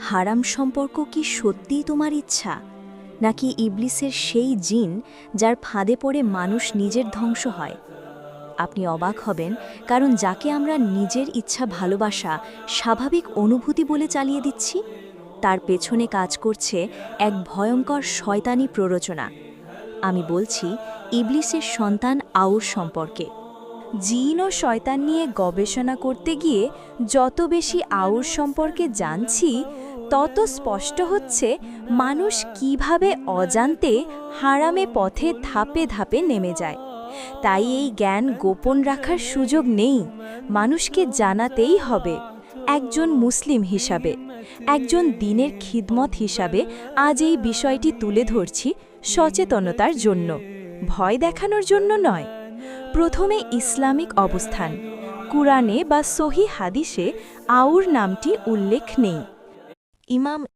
হারাম সম্পর্ক কি সত্যিই তোমার ইচ্ছা, নাকি ইবলিসের সেই জিন যার ফাঁদে পড়ে মানুষ নিজের ধ্বংস হয়? আপনি অবাক হবেন, কারণ যাকে আমরা নিজের ইচ্ছা ভালোবাসা স্বাভাবিক অনুভূতি বলে চালিয়ে দিচ্ছি, তার পেছনে কাজ করছে এক ভয়ঙ্কর শয়তানি প্ররোচনা। আমি বলছি ইবলিসের সন্তান আউর সম্পর্কে। জিন ও শয়তান নিয়ে গবেষণা করতে গিয়ে যত বেশি আউর সম্পর্কে জানছি, তত স্পষ্ট হচ্ছে মানুষ কিভাবে অজান্তে হারামে পথে ধাপে ধাপে নেমে যায়। তাই এই জ্ঞান গোপন রাখার সুযোগ নেই, মানুষকে জানাতেই হবে। একজন মুসলিম হিসাবে, একজন দ্বীনের খিদমত হিসাবে আজ এই বিষয়টি তুলে ধরছি সচেতনতার জন্য, ভয় দেখানোর জন্য নয়। প্রথমে ইসলামিক অবস্থান। কুরআনে বা সহিহ হাদিসে আউর নামটি উল্লেখ নেই। ইমাম